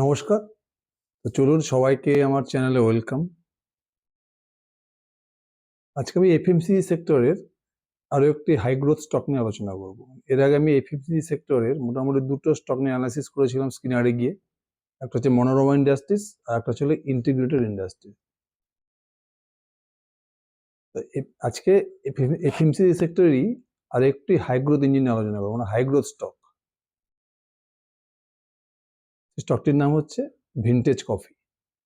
নমস্কার। তো চলুন সবাইকে আমার চ্যানেলে ওয়েলকাম। আজকে আমি এফএমসিজি সেক্টরের আরও একটি হাই গ্রোথ স্টক নিয়ে আলোচনা করব। এর আগে আমি এফএমসিজি সেক্টরের মোটামুটি দুটো স্টক নিয়ে অ্যানালাইসিস করেছিলাম স্ক্রিনারে গিয়ে। একটা হচ্ছে মনোরমা ইন্ডাস্ট্রিজ আর একটা হচ্ছে ইন্টিগ্রেটেড ইন্ডাস্ট্রি। আজকে এফএমসিজি সেক্টরেরই আর একটি হাই গ্রোথ ইঞ্জিন নিয়ে আলোচনা করবো, মানে হাই গ্রোথ স্টক। স্টকটির নাম হচ্ছে ভিনটেজ কফি।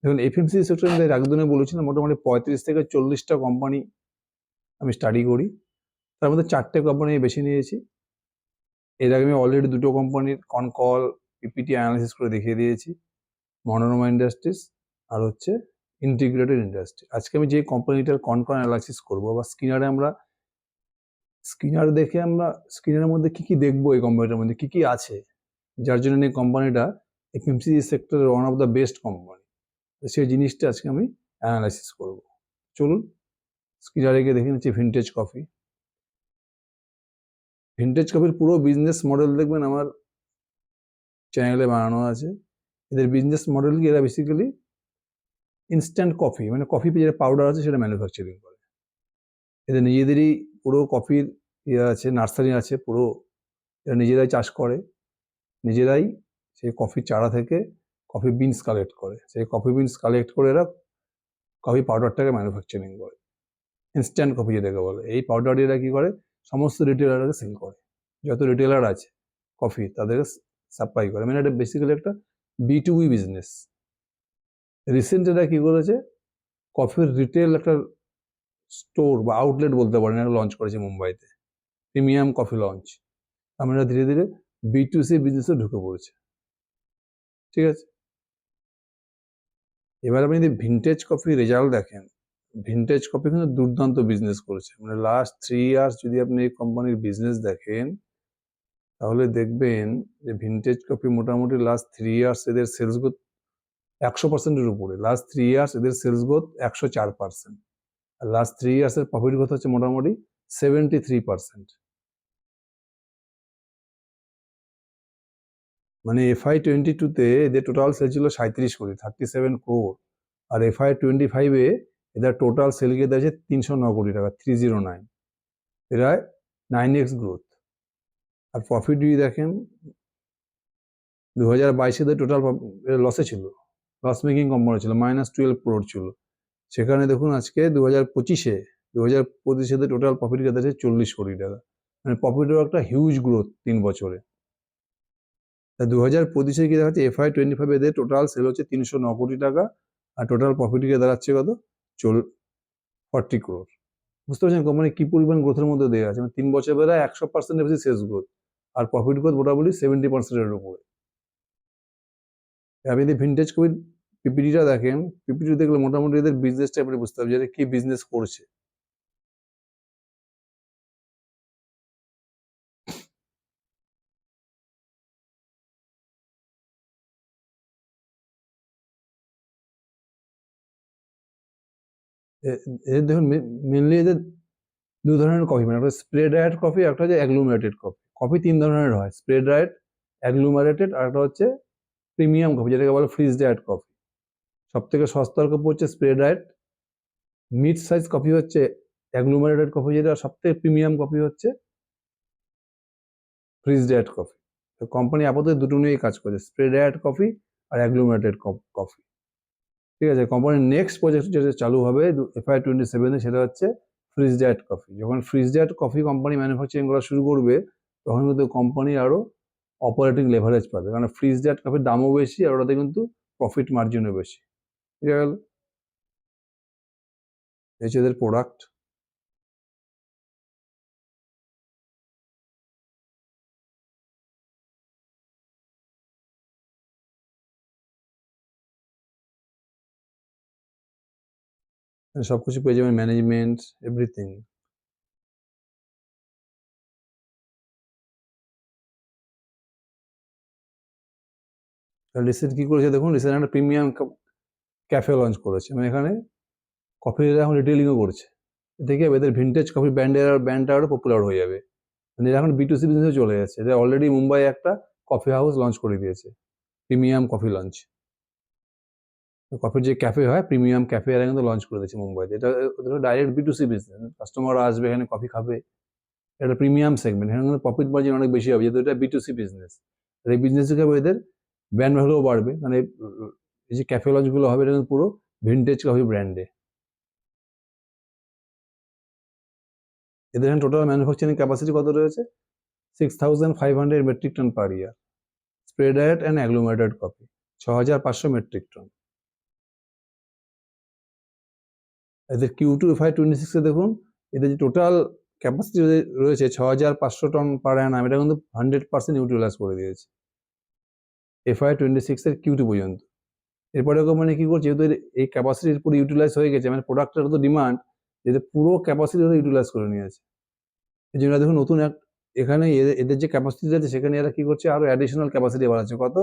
দেখুন, এফএমসিজি সেক্টরের মধ্যে একদিনে বলেছিলাম মোটামুটি 35 থেকে 40টা কোম্পানি আমি স্টাডি করি। তার মধ্যে 4টে কোম্পানি বেছে নিয়েছি। এর আগে আমি অলরেডি দুটো কোম্পানির কনকল পিপিটি অ্যানালিসিস করে দেখিয়ে দিয়েছি, মনোরমা ইন্ডাস্ট্রিজ আর হচ্ছে ইন্টিগ্রেটেড ইন্ডাস্ট্রি। আজকে আমি যে কোম্পানিটার কনকল অ্যানালাইসিস করবো বা স্ক্রিনার দেখে আমরা স্ক্রিনের মধ্যে কি কি দেখবো, এই কোম্পানিটার মধ্যে কি কি আছে, যার জন্য এই কোম্পানিটা এফএমসিজি সেক্টরের one of the best company, সেই জিনিসটা আজকে আমি অ্যানালাইসিস করবো। চলুন স্ক্রিনারে গিয়ে দেখে নিচ্ছি ভিনটেজ কফি। ভিনটেজ কফির পুরো বিজনেস মডেল দেখবেন আমার চ্যানেলে বানানো আছে। এদের বিজনেস মডেল কি, এরা বেসিক্যালি ইনস্ট্যান্ট কফি, মানে কফি যে পাউডার আছে সেটা ম্যানুফ্যাকচারিং করে। এদের নিজেদেরই পুরো কফির ইয়ে আছে, নার্সারি আছে পুরো, এরা নিজেরাই চাষ করে, নিজেরাই সেই কফির চারা থেকে কফি বিনস কালেক্ট করে, সেই কফি বিনস কালেক্ট করে এরা কফি পাউডারটাকে ম্যানুফ্যাকচারিং করে, ইনস্ট্যান্ট কফি যেটাকে বলে। এই পাউডার এরা কি করে, সমস্ত রিটেলারকে সেল করে, যত রিটেলার আছে কফি তাদেরকে সাপ্লাই করে। মানে এটা বেসিক্যালি একটা B2B বিজনেস। রিসেন্ট এরা কি করেছে, কফির রিটেল একটা স্টোর বা আউটলেট বলতে পারেন, এটা লঞ্চ করেছে মুম্বাইতে, প্রিমিয়াম কফি লঞ্চ। আমরা ধীরে ধীরে B2C বিজনেসে ঢুকে পড়েছে। ঠিক আছে, এবার আপনি যদি ভিনটেজ কফি রেজাল্ট দেখেন, ভিনটেজ কফি কিন্তু দুর্দান্ত বিজনেস করেছে। মানে লাস্ট 3 ইয়ার্স যদি আপনি এই কোম্পানির বিজনেস দেখেন, তাহলে দেখবেন যে ভিনটেজ কফি মোটামুটি লাস্ট 3 ইয়ার্স এদের সেলস গ্রোথ 100%-এর উপরে। লাস্ট 3 ইয়ার্স এদের সেলস গ্রোথ 104%, আর লাস্ট 3 ইয়ার্সের প্রফিট গ্রোথ হচ্ছে মোটামুটি 73%। মানে FY22-তে এদের টোটাল সেল ছিল 37 কোটি, 37 crore, আর FY25-এ এদের টোটাল সেল গিয়ে দিয়েছে 309 কোটি টাকা, 309, প্রায় 9x গ্রোথ। আর প্রফিট যদি দেখেন, 2022-এ এদের টোটাল লসে ছিল, লস মেকিং কোম্পানি ছিল, -12 crore ছিল। সেখানে দেখুন আজকে 2025-এ টোটাল প্রফিট গিয়ে দিয়েছে 40 কোটি টাকা। মানে প্রফিটের একটা হিউজ গ্রোথ 3 বছরে। 2025-এ কি দেখাচ্ছে, FY25 এদের টোটাল সেল হচ্ছে 309 কোটি টাকা, আর টোটাল প্রফিট গিয়ে দাঁড়াচ্ছে কত, 40 crore। বুঝতে পারছেন কোম্পানি কি পরিমাণ গ্রোথের মধ্যে দেওয়া আছে। মানে 3 বছর বেলা 100%-এর বেশি সেলস গ্রোথ, আর প্রফিট গ্রোথ মোটামুটি 70%-এর উপরে। আপনি যদি ভিনটেজ কফির পিপিটিটা দেখেন, পিপিটি দেখলে মোটামুটি এদের বিজনেসটা আপনি বুঝতে পারবেন যে কি বিজনেস করছে। এদের দেখুন মেনলি এদের দু ধরনের কফি, মানে একটা স্প্রে ড্রায়েড কফি, একটা হচ্ছে অ্যাগ্লুমারেটেড কফি। কফি 3 ধরনের হয়, স্প্রে ড্রায়েড, অ্যাগ্লুমারেটেড, আর একটা হচ্ছে প্রিমিয়াম কফি যেটাকে বলে ফ্রিজ ড্রায়েড কফি। সব থেকে সস্তার কফি হচ্ছে spray dried, mid size coffee হচ্ছে অ্যাগ্লুমারেটেড কফি, যেটা সব থেকে প্রিমিয়াম কফি হচ্ছে ফ্রিজ ড্রায়েড কফি। তো কোম্পানি আপাতত দুটো নিয়েই কাজ করছে, স্প্রে ড্রায়েড কফি আর অ্যাগ্লুমারেটেড কফি। ঠিক আছে, কোম্পানির নেক্সট প্রজেক্ট যেটা চালু হবে FY27-এ, সেটা হচ্ছে ফ্রিজ ড্রায়েড কফি। যখন fridge dried coffee company manufacturing করা শুরু করবে, তখন কিন্তু কোম্পানি আরও অপারেটিং লেভারেজ পাবে, কারণ ফ্রিজ ড্রায়েড কফির দামও বেশি আর ওটাতে কিন্তু প্রফিট মার্জিনও বেশি। ঠিক গেল, এই হচ্ছে এদের প্রোডাক্ট। সবকিছু পেয়ে যাবেন, ম্যানেজমেন্ট, এভরিথিং। রিসেন্ট কি করেছে দেখুন, রিসেন্ট একটা প্রিমিয়াম ক্যাফে লঞ্চ করেছে, মানে এখানে কফি এখন রিটেলিংও করছে। দেখে এদের ভিনটেজ কফি ব্র্যান্ডটা আরও পপুলার হয়ে যাবে। মানে এখন B2C বিজনেসে চলে যাচ্ছে। এটা অলরেডি মুম্বাই একটা কফি হাউস লঞ্চ করে দিয়েছে, প্রিমিয়াম কফি লঞ্চ। কফির যে ক্যাফে হয়, প্রিমিয়াম ক্যাফে এরা কিন্তু লঞ্চ করে দিয়েছে মুম্বাইতে। এটা ওদের ডাইরেক্ট B2C বিজনেস, কাস্টমাররা আসবে এখানে কফি খাবে, এটা প্রিমিয়াম সেগমেন্ট, এখানে কিন্তু প্রফিট মার্জিন অনেক বেশি হবে, যেহেতু এটা B2C বিজনেস। আর এই বিজনেস থেকে এদের ব্র্যান্ড ভ্যালুও বাড়বে, মানে এই যে ক্যাফে লঞ্চগুলো হবে এটা কিন্তু পুরো ভিন্টেজ কফি ব্র্যান্ডে। এদের এখানে টোটাল ম্যানুফ্যাকচারিং ক্যাপাসিটি কত রয়েছে? 6,500 metric tonne per year, spray ডায়েট and agglomerated coffee 6,500 metric tonne. এদের Q2 FY26 এ দেখুন, এদের যে টোটাল ক্যাপাসিটি রয়েছে 6,500 টন পার অ্যানাম, এটা কিন্তু 100% ইউটিলাইজ করে দিয়েছে FY26 এর Q2 পর্যন্ত। এরপরে কোম্পানি কি করছে, যেহেতু এই ক্যাপাসিটির পুরো ইউটিলাইজ হয়ে গেছে, মানে প্রোডাক্টের তো ডিমান্ড, যেহেতু পুরো ক্যাপাসিটি ইউটিলাইজ করে নিয়েছে, এই জন্য দেখুন নতুন এখানে এদের যে ক্যাপাসিটি আছে সেখানে এরা কি করছে, আরো অ্যাডিশনাল ক্যাপাসিটি বাড়াচ্ছে। কত?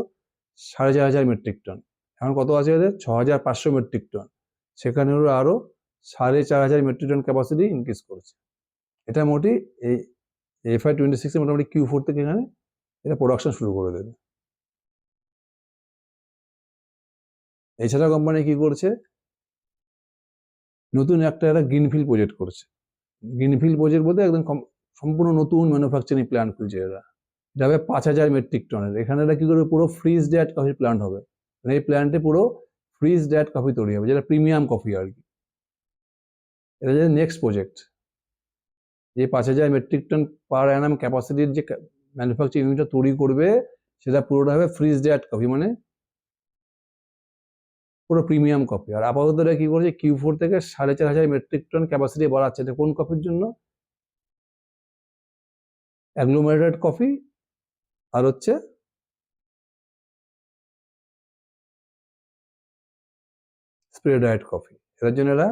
4,500 মেট্রিক টন। এখন কত আছে এদের? 6,500 মেট্রিক টন। সেখানে ওরা আরো 4,500 মেট্রিক টন ক্যাপাসিটি ইনক্রিজ করছে। এটা মোটামুটি এই FY26 এ মোটামুটি Q4 থেকে এখানে এটা প্রোডাকশন শুরু করে দেবে। এছাড়া কোম্পানি কি করছে, নতুন একটা এরা গ্রিনফিল্ড প্রজেক্ট করছে। গ্রিনফিল্ড প্রজেক্ট বলতে একদম সম্পূর্ণ নতুন ম্যানুফ্যাকচারিং প্ল্যান্ট খুলছে এরা, এটা হবে 5,000 মেট্রিক টনের। এখানে এরা কি করবে, পুরো ফ্রিজ ড্যাট কফি প্ল্যান্ট হবে, মানে এই প্ল্যান্টে পুরো ফ্রিজ ড্যাট কফি তৈরি হবে, যেটা প্রিমিয়াম কফি আর কি। এটা যে নেক্সট প্রজেক্ট, যে 5,000 মেট্রিক টন পার অ্যানাম ক্যাপাসিটির যে ম্যানুফ্যাকচারিং ইউনিটটা তৈরি করবে, সেটা পুরোটা হবে ফ্রিজ ড্যাট কফি, মানে পুরো প্রিমিয়াম কফি। আর আপাতত এরা কি করছে, Q4 থেকে 4,500 মেট্রিক টন ক্যাপাসিটি বাড়াচ্ছে। এটা কোন কফির জন্য? অ্যাগ্লোমেরেটেড কফি আর হচ্ছে স্প্রে ডায়েট কফি। এর জন্য এরা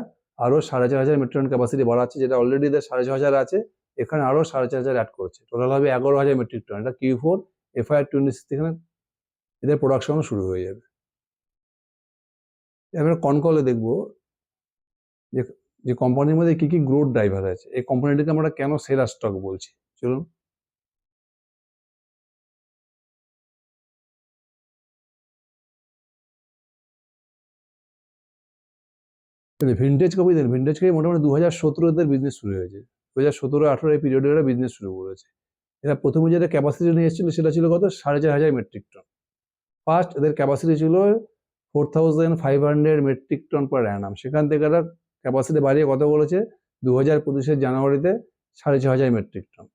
আরো 4,500 মেট্রিক টন ক্যাপাসিটি বাড়াচ্ছে, যেটা অলরেডি এদের 6,500 আছে, এখানে আরো 4,500 অ্যাড করছে, টোটাল হবে 11,000 মেট্রিক টন। এটা Q4 FY26 থেকে এদের প্রোডাকশন শুরু হয়ে যাবে। এবার কনকলে দেখবো যে যে কোম্পানির মধ্যে কি কি গ্রোথ ড্রাইভার আছে, এই কোম্পানিটাকে আমরা কেন সেরা স্টক বলছি, চলুন। ভিন্টেজ কফি দেন, ভিন্টেজ কফি মোটামুটি 2017 এদের বিজনেস শুরু হয়েছে, 2017-18 এই পিরিয়ডে এরা বিজনেস শুরু করেছে। এরা প্রথমে যেটা ক্যাপাসিটি নিয়ে এসেছিল সেটা ছিল কত, 4,500 মেট্রিক টন। ফার্স্ট এদের ক্যাপাসিটি ছিল 4,500 মেট্রিক টন পার অ্যানাম, সেখান থেকে এরা ক্যাপাসিটি বাড়িয়ে কত করেছে, 2025 জানুয়ারিতে 6,500 মেট্রিক টন।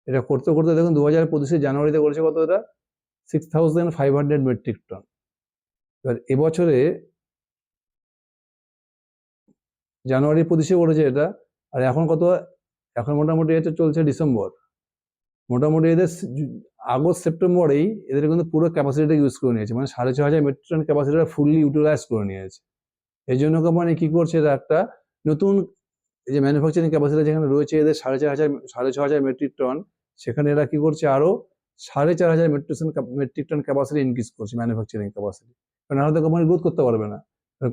এটা করতে করতে দেখুন 2025 জানুয়ারিতে করেছে কত, এটা 6,500 মেট্রিক টন। এবার এবছরে জানুয়ারি 25 করেছে এটা, আর এখন কত, এখন মোটামুটি এটা চলছে ডিসেম্বর, মোটামুটি এদের আগস্ট সেপ্টেম্বরেই এদের কিন্তু পুরো ক্যাপাসিটিটা ইউজ করে নিয়েছে, মানে 6,500 মেট্রিক টন ক্যাপাসিটিটা ফুললি ইউটিলাইজ করে নিয়েছে। এই জন্য কোম্পানি কি করছে, এরা একটা নতুন এই যে ম্যানুফ্যাকচারিং ক্যাপাসিটি যেখানে রয়েছে এদের 6,500 মেট্রিক টন, সেখানে এরা কি করছে, আরো 4,500 মেট্রিক টন ক্যাপাসিটি ইনক্রিজ করছে ম্যানুফ্যাকচারিং ক্যাপাসিটি। কারণ নাহলে তো কোম্পানি গ্রোথ করতে পারবে না।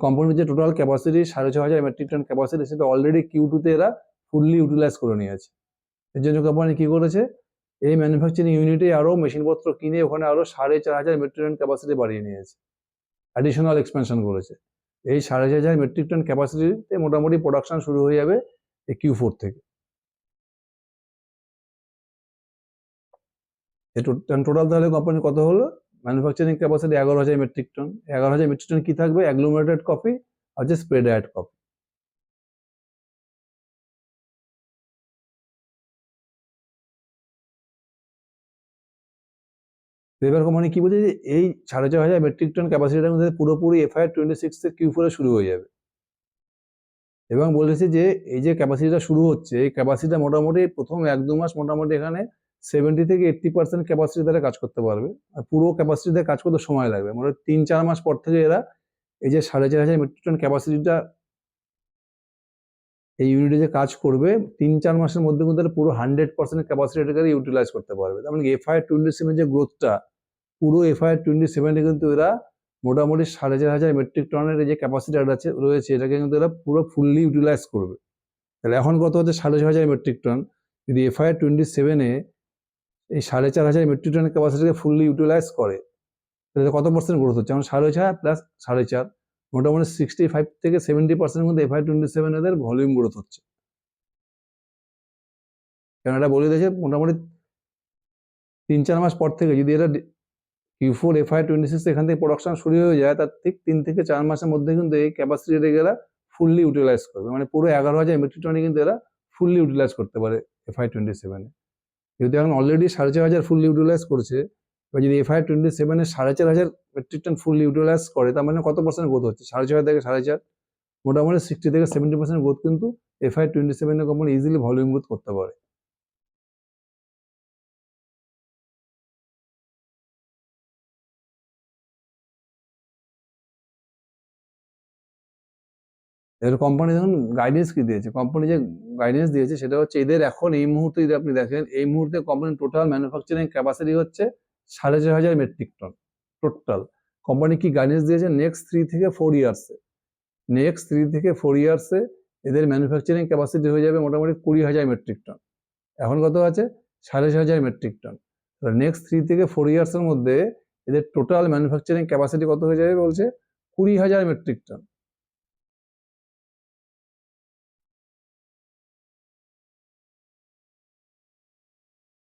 কোম্পানির যে total capacity 6,500 metric ton capacity, সেটা অলরেডি Q2-তে এরা ফুললি ইউটিলাইজ করে নিয়েছে। এর জন্য কোম্পানি কি করেছে, এই ম্যানুফ্যাকচারিং ইউনিটে আরো মেশিনপত্র কিনে ওখানে আরো 4,500 মেট্রিক টন ক্যাপাসিটি বাড়িয়ে নিয়েছে, অ্যাডিশনাল এক্সপেনশন করেছে। এই 4,500 মেট্রিক টন ক্যাপাসিটিতে মোটামুটি প্রোডাকশন শুরু হয়ে যাবে এই Q4 থেকে। টোটাল তাহলে কোম্পানি কত হলো, manufacturing capacity 11,000 metric ton. 11,000 metric ton কি থাকবে, অ্যাগ্লোমেরেটেড কফি আর যে স্প্রে ডায়েট কফি। এবার কোম্পানি কি বলছে, যে এই 4,500 মেট্রিক টন ক্যাপাসিটির মধ্যে পুরোপুরি FY26 এর Q4 এ শুরু হয়ে যাবে, এবং বলেছে যে এই যে ক্যাপাসিটিটা শুরু হচ্ছে, এই ক্যাপাসিটিটা মোটামুটি প্রথম 1-2 মাস মোটামুটি এখানে 70 থেকে 80% ক্যাপাসিটি দ্বারা কাজ করতে পারবে, আর পুরো ক্যাপাসিটিতে কাজ করতে সময় লাগবে। মানে 3-4 মাস পর থেকে এরা এই যে 4,500 মেট্রিক টন ক্যাপাসিটিটা এই ইউনিটে যে কাজ করবে, 3-4 মাসের মধ্যে কিন্তু পুরো 100% ক্যাপাসিটিটাকে ইউটিলাইজ করতে পারবে। তার মানে FY27 যে গ্রোথটা, পুরো FY27 কিন্তু এরা মোটামুটি 4,500 মেট্রিক টনের যে ক্যাপাসিটি রয়েছে, এটাকে কিন্তু এরা পুরো ফুললি ইউটিলাইজ করবে। তাহলে এখন কত হচ্ছে, 6,500 মেট্রিক টন। যদি FY27-এ এই 4,500 মেট্রিক টনের ক্যাপাসিটিকে ফুললি ইউটিলাইজ করে, তাহলে কত পার্সেন্ট গ্রোথ হচ্ছে, এখন 4,500 প্লাস 4.5 মোটামুটি 65 থেকে 70% মধ্যে FY27 এদের ভলিউম গ্রোথ হচ্ছে। কারণ এটা বলে দিয়েছে মোটামুটি 3-4 মাস পর থেকে যদি এরা Q4 FY26 এখান থেকে প্রোডাকশন শুরু হয়ে যায়, তার ঠিক 3 থেকে 4 মাসের মধ্যে কিন্তু এই ক্যাপাসিটি এরা ফুললি ইউটিলাইজ করবে, মানে পুরো 11,000 মেট্রিক টনে কিন্তু এরা ফুললি ইউটিলাইজ করতে পারে FY27 এ। যেহেতু এখন অলরেডি 4,500 ফুললি ইউটিলাইজ করছে, এবার যদি FY27 এ 4,500 মেট্রিক টন ফুললি ইউটিলাইজ করে, তার মানে কত পার্সেন্ট গ্রোথ হচ্ছে? 6,500 থেকে 4,500, মোটামুটি 60 থেকে 70% গ্রোথ কিন্তু FY27 a company easily volume growth করতে পারে। এর কোম্পানি যখন গাইডেন্স কি দিয়েছে, কোম্পানি যে গাইডেন্স দিয়েছে সেটা হচ্ছে এদের এখন এই মুহূর্তে যদি আপনি দেখেন, এই মুহূর্তে কোম্পানির টোটাল ম্যানুফ্যাকচারিং ক্যাপাসিটি হচ্ছে 4,500 মেট্রিক টন টোটাল। কোম্পানি কি গাইডেন্স দিয়েছে? নেক্সট 3 থেকে 4 ইয়ার্সে, নেক্সট 3 থেকে 4 ইয়ার্সে এদের ম্যানুফ্যাকচারিং ক্যাপাসিটি হয়ে যাবে মোটামুটি 20,000 মেট্রিক টন। এখন কত আছে? 6,500 মেট্রিক টন। নেক্সট 3 থেকে 4 ইয়ার্সের মধ্যে এদের টোটাল ম্যানুফ্যাকচারিং ক্যাপাসিটি কত হয়ে যাবে বলছে? 20,000 মেট্রিক টন।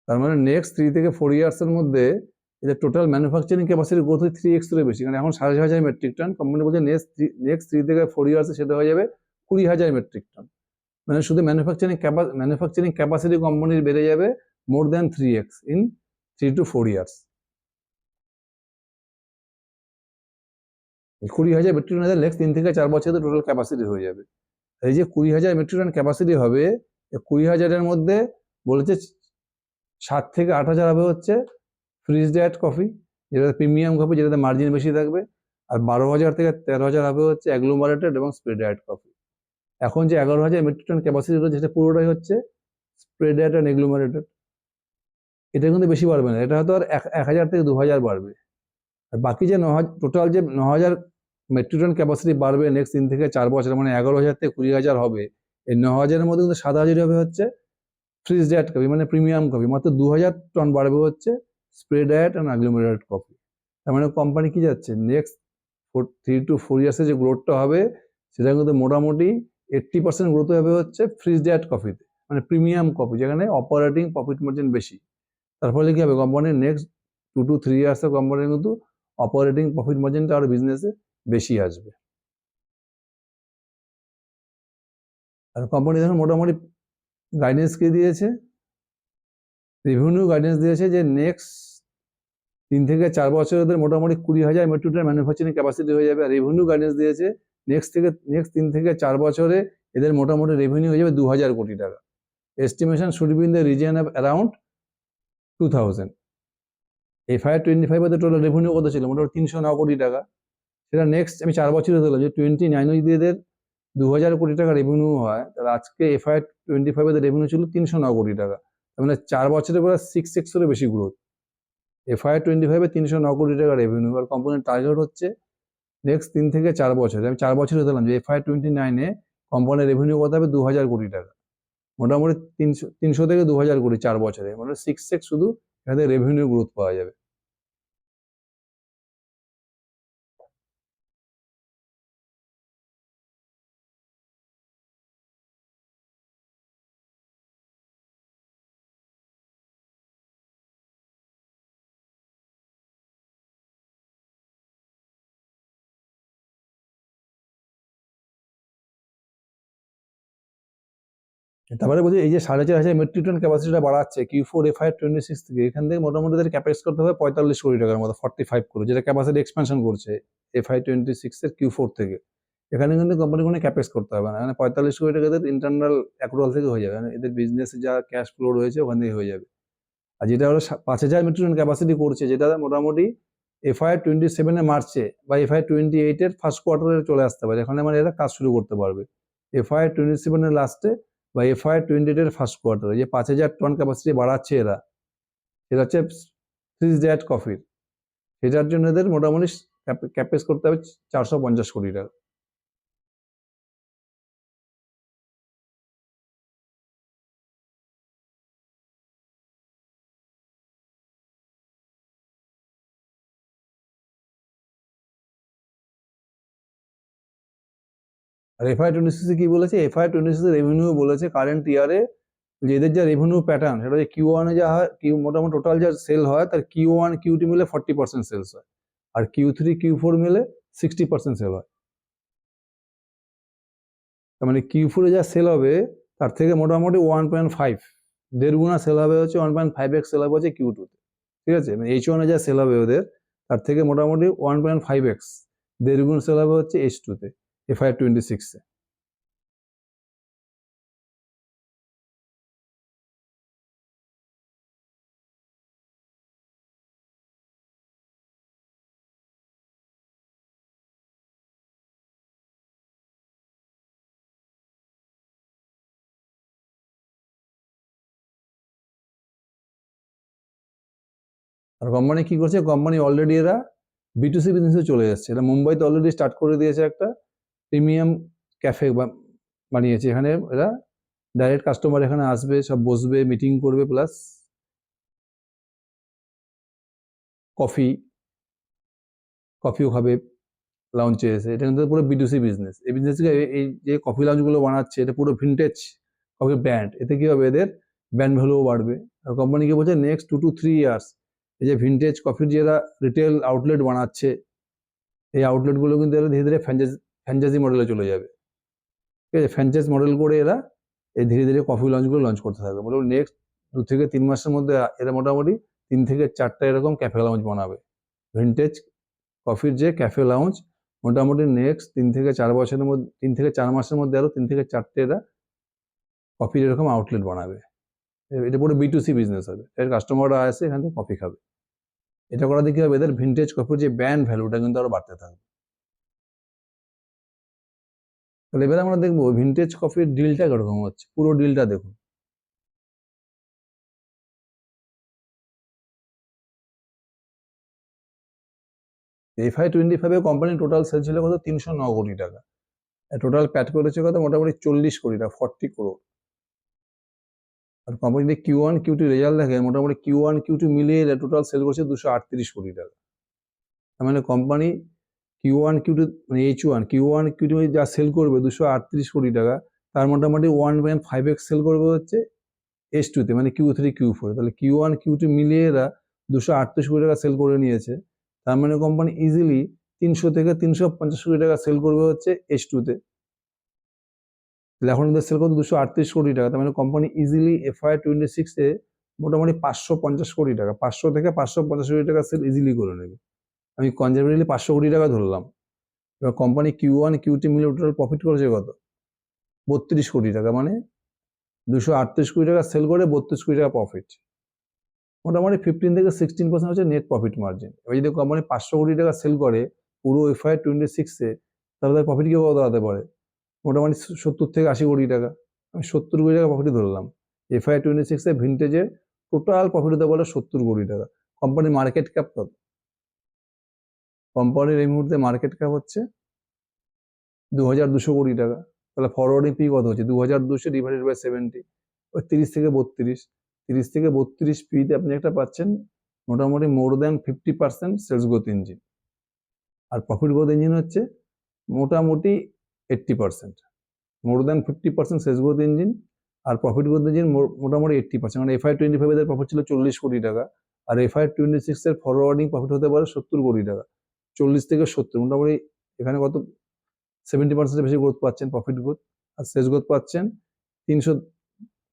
তার মানে নেক্সট 3 থেকে 4 ইয়ার্সের মধ্যে এদের টোটাল ম্যানুফ্যাকচারিং ক্যাপাসিটি গ্রোথ হয় 3x এর বেশি, কারণ এখন 5,500 মেট্রিক টন, কোম্পানি বলছে নেক্সট 3 থেকে 4 ইয়ার্সে সেটা হয়ে যাবে 20,000 মেট্রিক টন। মানে শুধু ম্যানুফ্যাকচারিং ক্যাপাসিটি কোম্পানির বেড়ে যাবে more than 3x in 3 to 4 years. 20,000 metric ton next 3 থেকে 4 বছরে টোটাল ক্যাপাসিটি হয়ে যাবে। এই যে 20,000 মেট্রিক টন ক্যাপাসিটি হবে, 20,000-এর মধ্যে বলেছে 7 থেকে 8,000 হবে হচ্ছে ফ্রিজ ড্রাইড কফি, যেটা প্রিমিয়াম কফি, যেটাতে মার্জিন বেশি থাকবে, আর 12,000 থেকে 13,000 হবে হচ্ছে অ্যাগ্লোমারেটেড এবং স্প্রে ড্রাইড কফি। এখন যে 11,000 মেট্রিক টন ক্যাপাসিটি রয়েছে সেটা পুরোটাই হচ্ছে স্প্রে ড্রাইড অ্যান্ড অ্যাগ্লোমারেটেড। এটা কিন্তু বেশি বাড়বে না, এটা হয়তো আর 1,000 থেকে 2,000 বাড়বে। আর বাকি যে টোটাল যে 9,000 মেট্রিক টন ক্যাপাসিটি বাড়বে নেক্সট 3 থেকে 4 বছর, মানে 11,000 থেকে 20,000 হবে। এই 9,000-এর মধ্যে কিন্তু 7,000 হবে হচ্ছে ফ্রিজ ড্রাইড কফি, মানে প্রিমিয়াম কফি। মাত্র 2,000 টন বাড়বে হচ্ছে স্প্রে ড্রাইড অ্যান্ড অ্যাগ্লোমারেটেড কফি। তার মানে কোম্পানি কি যাচ্ছে নেক্সট 3 to 4 ইয়ার্সে যে গ্রোথটা হবে সেটা কিন্তু মোটামুটি 80% গ্রোথ হবে হচ্ছে ফ্রিজ ড্রাইড কফিতে, মানে প্রিমিয়াম কফি, যেখানে অপারেটিং প্রফিট মার্জিন বেশি। তার ফলে কি হবে? কোম্পানির নেক্সট 2 to 3 ইয়ার্সে কোম্পানির কিন্তু অপারেটিং প্রফিট মার্জিনটা আরো বিজনেসে বেশি আসবে। আর কোম্পানি দেখুন মোটামুটি গাইডেন্স কি দিয়েছে, রেভিনিউ গাইডেন্স দিয়েছে যে নেক্সট 3 থেকে 4 বছর এদের মোটামুটি 20,000 মেট্রিক টন ম্যানুফ্যাকচারিং ক্যাপাসিটি হয়ে যাবে। আর রেভিনিউ গাইডেন্স দিয়েছে নেক্সট 3 থেকে 4 বছরে এদের মোটামুটি রেভিনিউ হয়ে যাবে 2,000 কোটি টাকা। Estimation should be in the region of around 2,000। FY25 এদের টোটাল রেভিনিউ কত ছিল? মোটামুটি 309 কোটি টাকা। সেটা নেক্সট আমি 4 বছরে ধরলাম যে 29 যদি এদের 2,000 কোটি টাকা রেভিনিউ হয়, তাহলে আজকে FY25 এদের রেভিনিউ ছিল 309 কোটি টাকা। তার মানে 4 বছরে প্রায় 6x এরও বেশি গ্রোথ। FY25 এ 309 কোটি টাকা রেভিনিউ, আর কোম্পানির টার্গেট হচ্ছে নেক্সট 3 থেকে 4 বছরে, আমি 4 বছরে ধরলাম যে FY29 এ কোম্পানির রেভিনিউ কত হবে? 2,000 কোটি টাকা। মোটামুটি 300 থেকে 2,000 কোটি 4 বছরে, মানে 6x শুধু এখানে রেভিনিউ গ্রোথ পাওয়া যাবে। তারপরে বলছি এই যে 4,500 মেট্রিক টন ক্যাপাসিটিটা বাড়াচ্ছে Q4 FY26 থেকে, এখান থেকে মোটামুটি তাদের ক্যাপেক্স করতে হবে 45 কোটি টাকার মতো, 45 করে, যেটা ক্যাপাসিটি এক্সপানশন করছে FY26 এর Q4 থেকে। এখানে কিন্তু কোম্পানি কোনো ক্যাপেক্স করতে হবে না, মানে 45 কোটি টাকা এদের ইন্টারনাল অ্যাক্রুয়াল থেকে হয়ে যাবে, মানে এদের বিজনেসে যা ক্যাশ ফ্লো রয়েছে ওখান থেকে হয়ে যাবে। আর যেটা হলো 5,000 মেট্রিক টন ক্যাপাসিটি করছে, যেটা মোটামুটি FY27 এ মার্চে বা FY28 এর ফার্স্ট কোয়ার্টারে চলে আসতে পারে, এখানে মানে এরা কাজ শুরু করতে পারবে FY27 এর লাস্টে বা FY28 এর ফার্স্ট কোয়ার্টারে। যে 5,000 টন ক্যাপাসিটি বাড়াচ্ছে এরা, সেটা হচ্ছে ফ্রিজ ড্রাইড কফির, সেটার জন্য এদের মোটামুটি ক্যাপেক্স করতে হবে 450 কোটি টাকা। আর FY26 কি বলেছে, FY26 রেভিনিউ বলেছে কারেন্ট ইয়ারে যে এদের যা রেভিনিউ প্যাটার্ন সেটা হচ্ছে Q1 এ যা হয়, মোটামুটি টোটাল যা সেল হয় তার Q1 Q2 মিলে 40% সেলস হয়, আর Q3 Q4 মিলে 60% সেল হয়। তার মানে Q4 এ যা সেল হবে তার থেকে মোটামুটি 1.5 দেড় গুণা সেল হবে হচ্ছে 1.5x সেল হবে হচ্ছে Q2 তে, ঠিক আছে? মানে H1 এ যা সেল হবে ওদের তার থেকে মোটামুটি 1.5x দেড় গুণ সেল হবে হচ্ছে H2 তে, FY26 এ। আর কোম্পানি কি করছে, কোম্পানি অলরেডি এরা B2C বিজনেসে চলে যাচ্ছে। এরা মুম্বাইতে অলরেডি স্টার্ট করে দিয়েছে একটা প্রিমিয়াম ক্যাফে বানিয়েছে। এখানে এরা ডাইরেক্ট কাস্টমার এখানে আসবে, সব বসবে, মিটিং করবে, প্লাস কফিও খাবে লাউঞ্চে এসে। এটা কিন্তু পুরো B2C বিজনেস। এই বিজনেস থেকে এই যে কফি লাউঞ্জগুলো বানাচ্ছে এটা পুরো ভিনটেজ কফি ব্র্যান্ড। এতে কি হবে, এদের ব্র্যান্ড ভ্যালুও বাড়বে। আর কোম্পানি কি বলছে, নেক্সট 2 to 3 ইয়ার্স এই যে ভিনটেজ কফির যে এরা রিটেল আউটলেট বানাচ্ছে, এই আউটলেটগুলো কিন্তু এরা ধীরে ধীরে ফ্র্যাঞ্চাইজি মডেলে চলে যাবে, ঠিক আছে? ফ্র্যাঞ্চাইজ মডেল করে এরা এই ধীরে ধীরে কফি লঞ্চগুলো লঞ্চ করতে থাকবে। মোটামুটি নেক্সট 2 থেকে 3 মাসের মধ্যে এরা মোটামুটি 3 থেকে 4টা এরকম ক্যাফে লাউঞ্জ বানাবে। ভিনটেজ কফির যে ক্যাফে লাউঞ্জ মোটামুটি নেক্সট 3 থেকে 4 বছরের মধ্যে, 3 থেকে 4 মাসের মধ্যে আরো 3 থেকে 4টে এরা কফির এরকম আউটলেট বানাবে। এটা পুরো B2C বিজনেস হবে। এর কাস্টমাররা আসে এখান থেকে কফি খাবে। এটা করা দিয়ে কি হবে, এদের ভিনটেজ কফির যে ব্র্যান্ড ভ্যালুটা কিন্তু আরো বাড়তে থাকবে। তাহলে এবার আমরা দেখবো ভিনটেজ কফির ডিলটা কিরকম হচ্ছে, পুরো ডিলটা দেখুন। FY25 এ কোম্পানির টোটাল সেল ছিল কত, 309 কোটি টাকা। টোটাল প্যাট করেছে কত, মোটামুটি 40 কোটি টাকা, 40 করোড়। আর কোম্পানি যদি Q1 Q2 রেজাল্ট দেখে, মোটামুটি Q1 Q2 মিলিয়ে টোটাল সেল করছে 238 কোটি টাকা। তার মানে কোম্পানি Q1 Q2 মানে Q1 Q2 যা সেল করবে 238 কোটি টাকা, তার মোটামুটি 1.5x সেল করবে হচ্ছে H2 তে, মানে Q3 Q4। তাহলে Q1 Q2 মিলিয়ে এরা 238 কোটি টাকা সেল করে নিয়েছে। তার মানে কোম্পানি ইজিলি 300 থেকে 350 কোটি টাকা সেল করবে হচ্ছে H2 তে। এখন ওদের সেল করতে 238 কোটি টাকা। তার মানে কোম্পানি ইজিলি FY26 এ মোটামুটি 550 কোটি টাকা, 500 থেকে 550 কোটি টাকা সেল ইজিলি করে নেবে। আমি কনজারভেটিভলি 500 কোটি টাকা ধরলাম। এবার কোম্পানি Q1 Q2 মিলে টোটাল প্রফিট করেছে কত, 32 কোটি টাকা। মানে 238 কোটি টাকা সেল করে 32 কোটি টাকা প্রফিট। মোটামুটি 15 থেকে 16% হচ্ছে নেট প্রফিট মার্জিন। এবার যদি কোম্পানি 500 কোটি টাকা সেল করে পুরো FY26 এ, তাহলে তার প্রফিট কি দাঁড়াতে পারে, মোটামুটি 70 থেকে 80 কোটি টাকা। আমি 70 কোটি টাকা প্রফিট ধরলাম। FY26 এ ভিনটেজের টোটাল প্রফিট হতে পারে 70 কোটি টাকা। কোম্পানির মার্কেট ক্যাপ কত, কোম্পানির এই মুহূর্তে মার্কেট ক্যাপ হচ্ছে 2200 কোটি টাকা। তাহলে ফরওয়ার্ডিং পি কত হচ্ছে, 2200 ডিভাইডেড বাই 70, ওই 30 থেকে 32। 30 থেকে 32 পিতে আপনি একটা পাচ্ছেন মোটামুটি more than 50% sales growth engine. আর প্রফিট গ্রোথ ইঞ্জিন হচ্ছে মোটামুটি 80%। More than 50% sales growth engine আর প্রফিট গ্রোথ ইঞ্জিন মোটামুটি 80%। মানে FY25 এর প্রফিট ছিল 40 কোটি টাকা, আর FY26 এর ফরওয়ার্ডিং প্রফিট হতে পারে 70 কোটি টাকা। 40 থেকে 70 মোটামুটি এখানে কত 70% বেশি গ্রোথ পাচ্ছেন প্রফিট গ্রোথ। আর সেলস গ্রোথ পাচ্ছেন 300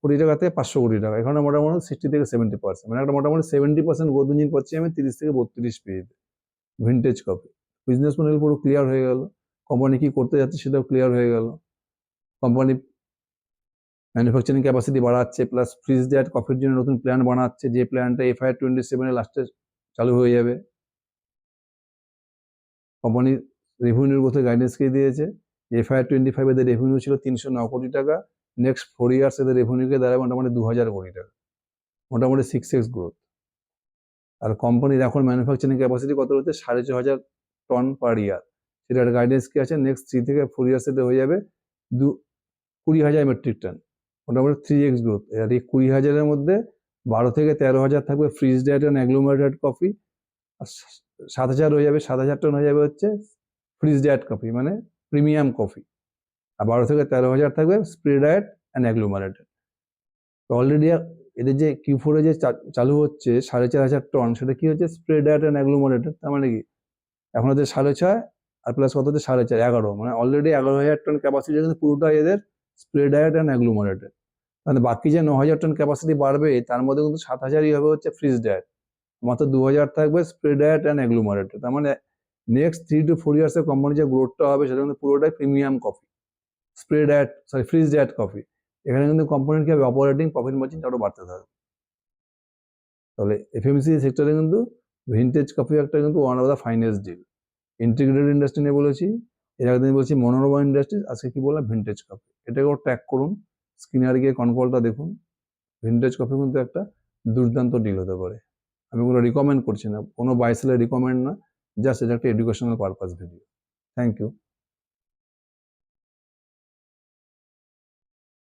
কোটি টাকা থেকে 500 কোটি টাকা। এখানে মোটামুটি 60 থেকে 70%, মানে একটা মোটামুটি 70% গ্রোথ ইঞ্জিন পাচ্ছি আমি 30 থেকে 32 পিতে। ভিনটেজ কফি বিজনেস মডেল পুরো ক্লিয়ার হয়ে গেল। কোম্পানি কি করতে যাচ্ছে সেটাও ক্লিয়ার হয়ে গেল। কোম্পানি ম্যানুফ্যাকচারিং ক্যাপাসিটি বাড়াচ্ছে, প্লাস ফ্রিজ ডেট কফির জন্য নতুন প্ল্যান বানাচ্ছে, যে প্ল্যানটা FY27 এর লাস্টে চালু হয়ে যাবে। কোম্পানি রেভিনিউর কথা গাইডেন্স কে দিয়েছে, FY25 এদের রেভিনিউ ছিল 309 কোটি টাকা, নেক্সট 4 ইয়ার্স এদের রেভিনিউকে দাঁড়াবে মোটামুটি 2000 কোটি টাকা, মোটামুটি 6x গ্রোথ। আর কোম্পানির এখন ম্যানুফ্যাকচারিং ক্যাপাসিটি কত রয়েছে, 4500 টন পার ইয়ার। সেটার গাইডেন্স কি আছে, নেক্সট 3 থেকে 4 ইয়ার্স এতে হয়ে যাবে 20,000 মেট্রিক টন, মোটামুটি 3x গ্রোথ। আর এই 20,000-এর মধ্যে 12 থেকে 13,000 থাকবে fridge date and agglomerated coffee, আর 7,000 হয়ে যাবে, 7,000 টন হয়ে যাবে হচ্ছে ফ্রিজ ডেট কফি, মানে প্রিমিয়াম কফি। আর 12 থেকে 13,000 থাকবে স্প্রে ডায়েট অ্যান্ড অ্যাগ্লোমারেটেড। তো অলরেডি এদের যে Q4 যে চালু হচ্ছে 4,500 টন, সেটা কি হচ্ছে স্প্রে ডায়েট অ্যান্ড অ্যাগ্লোমারেটেড। তার মানে কি এখন হচ্ছে 6.5 আর প্লাস কত হচ্ছে 4.5, 11, মানে অলরেডি 11,000 টন ক্যাপাসিটি কিন্তু পুরোটাই এদের স্প্রে ডায়েট অ্যান্ড অ্যাগ্লোমারেটেড। মানে বাকি যে 9,000 টন ক্যাপাসিটি বাড়বে তার মধ্যে কিন্তু 7,000ই হবে হচ্ছে ফ্রিজ ডায়েট, মাত্র 2,000 থাকবে স্প্রে ডায়েট অ্যান্ড অ্যাগ্লোমারেটেড। তার মানে নেক্সট 3 to 4 ইয়ার্সে কোম্পানির যে গ্রোথটা হবে সেটা কিন্তু পুরোটাই premium coffee, spray diet fridge diet coffee. এখানে কিন্তু কোম্পানির কি হবে, অপারেটিং প্রফিট মার্জিন আরও বাড়তে থাকবে। তাহলে এফএমসিজি সেক্টরে কিন্তু ভিনটেজ কফি একটা কিন্তু one of the finest deal. Integrated industry নিয়ে বলেছি, এর আগে দিন বলছি মনোরমা ইন্ডাস্ট্রিজ, আজকে কি বললাম ভিনটেজ কফি। এটাকেও ট্র্যাক করুন, স্ক্রিনার গিয়ে কনকলটা দেখুন। ভিনটেজ কফি কিন্তু একটা দুর্দান্ত ডিল হতে পারে। আমি কোনো রিকমেন্ড করছি না, কোনো বাই সেলের রিকমেন্ড না, জাস্ট এটা একটা educational purpose video. Thank you.